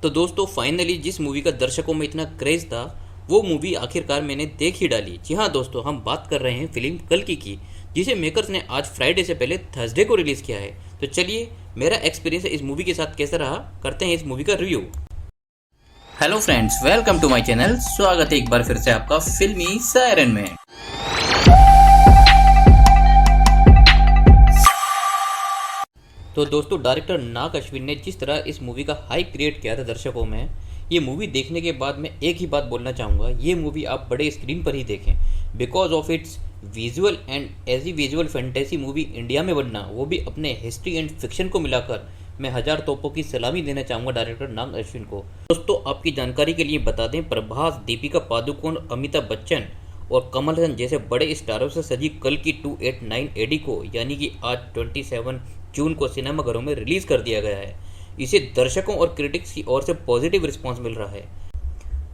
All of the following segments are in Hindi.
तो दोस्तों फाइनली जिस मूवी का दर्शकों में इतना क्रेज था वो मूवी आखिरकार मैंने देख ही डाली। जी हाँ दोस्तों, हम बात कर रहे हैं फिल्म कल्कि की, जिसे मेकर्स ने आज फ्राइडे से पहले थर्सडे को रिलीज़ किया है। तो चलिए मेरा एक्सपीरियंस इस मूवी के साथ कैसा रहा करते हैं इस मूवी का review. Hello friends, welcome to my channel. स्वागत है एक बार फिर से आपका फिल्मी सायरन में। तो दोस्तों डायरेक्टर नाग अश्विन ने जिस तरह इस मूवी का हाइप क्रिएट किया था दर्शकों में, ये मूवी देखने के बाद मैं एक ही बात बोलना चाहूँगा, ये मूवी आप बड़े स्क्रीन पर ही देखें। Because of its visual and as a visual fantasy movie India में बनना, वो भी अपने हिस्ट्री एंड फिक्शन को मिलाकर, मैं हजार तोपों की सलामी देना चाहूँगा डायरेक्टर नाग अश्विन को। दोस्तों आपकी जानकारी के लिए बता दें, प्रभास, दीपिका पादुकोण, अमिताभ बच्चन और कमल हसन जैसे बड़े स्टारों से सजी कल्कि 289 एडी को यानी कि आज 27 जून को सिनेमाघरों में रिलीज कर दिया गया है। इसे दर्शकों और क्रिटिक्स की ओर से पॉजिटिव रिस्पांस मिल रहा है।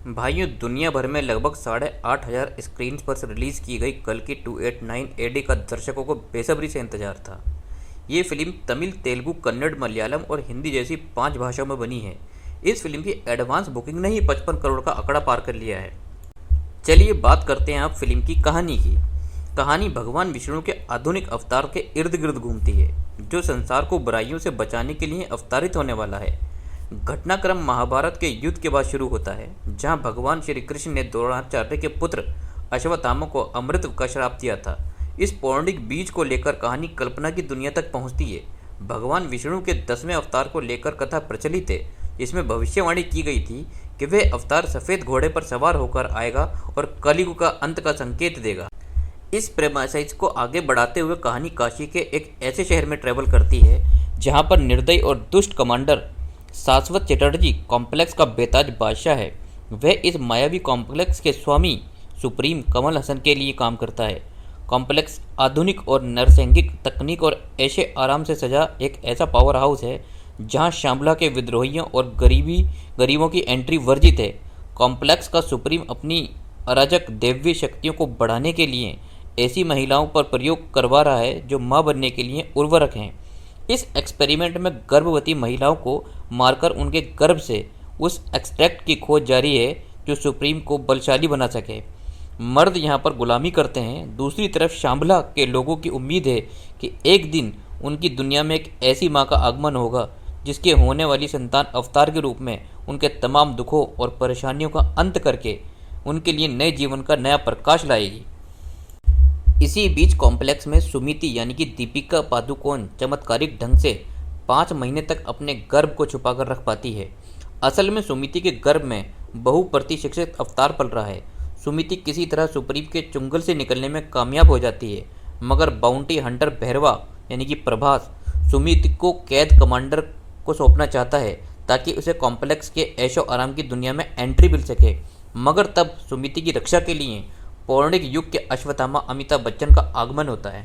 भाइयों, दुनिया भर में लगभग 8,500 स्क्रीन पर रिलीज की गई कल्कि 289 एडी का दर्शकों को बेसब्री से इंतजार था। ये फिल्म तमिल, तेलुगु, कन्नड़, मलयालम और हिंदी जैसी 5 भाषाओं में बनी है। इस फिल्म की एडवांस बुकिंग ने ही 55 करोड़ का आंकड़ा पार कर लिया है। चलिए बात करते हैं आप फिल्म की कहानी की। कहानी भगवान विष्णु के आधुनिक अवतार के इर्द गिर्द घूमती है, जो संसार को बुराइयों से बचाने के लिए अवतारित होने वाला है। घटनाक्रम महाभारत के युद्ध के बाद शुरू होता है, जहां भगवान श्री कृष्ण ने द्रोणाचार्य के पुत्र अश्वत्थामा को अमृत का श्राप दिया था। इस पौराणिक बीज को लेकर कहानी कल्पना की दुनिया तक पहुंचती है। भगवान विष्णु के 10वें अवतार को लेकर कथा प्रचलित है, जिसमें भविष्यवाणी की गई थी कि वह अवतार सफ़ेद घोड़े पर सवार होकर आएगा और कलयुग का अंत का संकेत देगा। इस प्रेमाइस को आगे बढ़ाते हुए कहानी काशी के एक ऐसे शहर में ट्रेवल करती है, जहां पर निर्दयी और दुष्ट कमांडर शाश्वत चटर्जी कॉम्प्लेक्स का बेताज बादशाह है। वह इस मायावी कॉम्प्लेक्स के स्वामी सुप्रीम कमल हसन के लिए काम करता है। कॉम्प्लेक्स आधुनिक और नरसैंगिक तकनीक और ऐसे आराम से सजा एक ऐसा पावर हाउस है, जहां शामला के विद्रोहियों और गरीबों की एंट्री वर्जित है। कॉम्प्लेक्स का सुप्रीम अपनी अराजक दैवीय शक्तियों को बढ़ाने के लिए ऐसी महिलाओं पर प्रयोग करवा रहा है जो मां बनने के लिए उर्वरक हैं। इस एक्सपेरिमेंट में गर्भवती महिलाओं को मारकर उनके गर्भ से उस एक्सट्रैक्ट की खोज जारी है जो सुप्रीम को बलशाली बना सके। मर्द यहाँ पर गुलामी करते हैं। दूसरी तरफ शांबला के लोगों की उम्मीद है कि एक दिन उनकी दुनिया में एक ऐसी माँ का आगमन होगा जिसके होने वाली संतान अवतार के रूप में उनके तमाम दुखों और परेशानियों का अंत करके उनके लिए नए जीवन का नया प्रकाश लाएगी। इसी बीच कॉम्प्लेक्स में सुमिति यानी कि दीपिका पादुकोण चमत्कारिक ढंग से 5 महीने तक अपने गर्भ को छुपाकर रख पाती है। असल में सुमिति के गर्भ में बहुप्रतीक्षित अवतार पल रहा है। सुमिति किसी तरह सुप्रीम के चुंगल से निकलने में कामयाब हो जाती है, मगर बाउंटी हंटर भैरवा यानी कि प्रभास सुमिति को कैद कमांडर को सौंपना चाहता है ताकि उसे कॉम्प्लेक्स के ऐशो आराम की दुनिया में एंट्री मिल सके। मगर तब सुमिति की रक्षा के लिए पौराणिक युग के अश्वत्थामा अमिताभ बच्चन का आगमन होता है।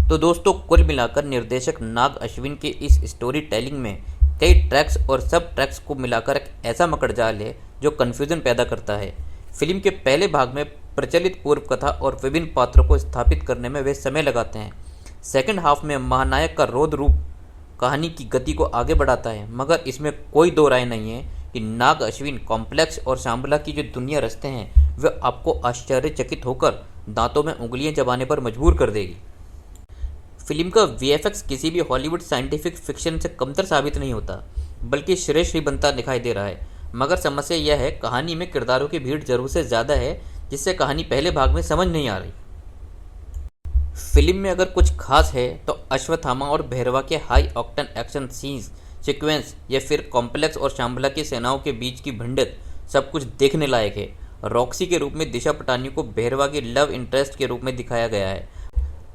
तो दोस्तों कुल मिलाकर निर्देशक नाग अश्विन के इस स्टोरी टेलिंग में कई ट्रैक्स और सब ट्रैक्स को मिलाकर एक ऐसा मकड़जाल है जो कन्फ्यूजन पैदा करता है। फिल्म के पहले भाग में प्रचलित पूर्व कथा और विभिन्न पात्रों को स्थापित करने में वे समय लगाते हैं। सेकेंड हाफ में महानायक का रौद्र रूप कहानी की गति को आगे बढ़ाता है, मगर इसमें कोई दो राय नहीं है कि नाग अश्विन कॉम्प्लेक्स और शांबला की जो दुनिया रचते हैं वह आपको आश्चर्यचकित होकर दांतों में उंगलियां चबाने पर मजबूर कर देगी। फिल्म का वीएफएक्स किसी भी हॉलीवुड साइंटिफिक फिक्शन से कमतर साबित नहीं होता, बल्कि श्रेष्ठ ही बनता दिखाई दे रहा है। मगर समस्या यह है, कहानी में किरदारों की भीड़ जरूर से ज़्यादा है, जिससे कहानी पहले भाग में समझ नहीं आ रही। फिल्म में अगर कुछ खास है तो अश्वत्थामा और भैरवा के high octane action scenes sequence या फिर कॉम्प्लेक्स और शांबला की सेनाओं के बीच की भिड़ंत सब कुछ देखने लायक है। रॉक्सी के रूप में दिशा पटानी को भैरवा की लव इंटरेस्ट के रूप में दिखाया गया है।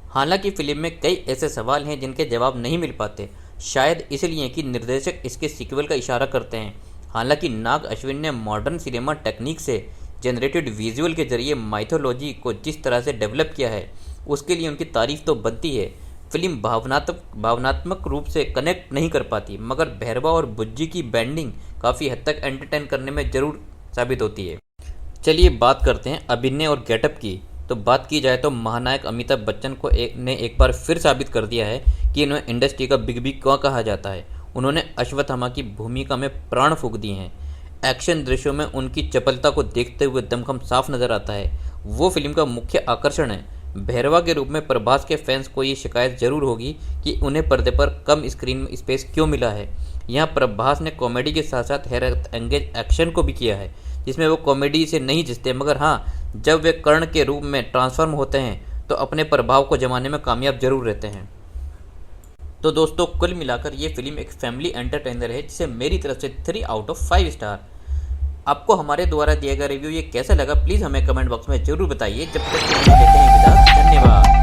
हालांकि फिल्म में कई ऐसे सवाल हैं जिनके जवाब नहीं मिल पाते, शायद इसलिए कि निर्देशक इसके सीक्वल का इशारा करते हैं। हालांकि नाग अश्विन ने मॉडर्न सिनेमा टेक्निक से जनरेटेड विजुअल के जरिए माइथोलॉजी को जिस तरह से डेवलप किया है उसके लिए उनकी तारीफ तो बनती है। फिल्म भावनात्मक रूप से कनेक्ट नहीं कर पाती, मगर भैरवा और बुज्जी की बैंडिंग काफ़ी हद तक एंटरटेन करने में ज़रूर साबित होती है। चलिए बात करते हैं अभिनय और गेटअप की। तो बात की जाए तो महानायक अमिताभ बच्चन को ने एक बार फिर साबित कर दिया है कि इन्हें इंडस्ट्री का बिग बी क्यों कहा जाता है। उन्होंने अश्वत्थामा की भूमिका में प्राण फूंक दिए हैं। एक्शन दृश्यों में उनकी चपलता को देखते हुए दमखम साफ नजर आता है। वो फिल्म का मुख्य आकर्षण है। भैरवा के रूप में प्रभास के फैंस को ये शिकायत जरूर होगी कि उन्हें पर्दे पर कम स्क्रीन स्पेस क्यों मिला है। यहाँ प्रभास ने कॉमेडी के साथ साथ हैरत एंगेज एक्शन को भी किया है, जिसमें वो कॉमेडी से नहीं जिसते, मगर हाँ, जब वे कर्ण के रूप में ट्रांसफॉर्म होते हैं तो अपने प्रभाव को जमाने में कामयाब जरूर रहते हैं। तो दोस्तों, कुल मिलाकर ये फिल्म एक फैमिली एंटरटेनर है, जिसे मेरी तरफ से 3 आउट ऑफ 5 स्टार। आपको हमारे द्वारा दिया गया रिव्यू ये कैसा लगा, प्लीज़ हमें कमेंट बॉक्स में जरूर बताइए। जब तक के लिए लेते हैं विदा, धन्यवाद।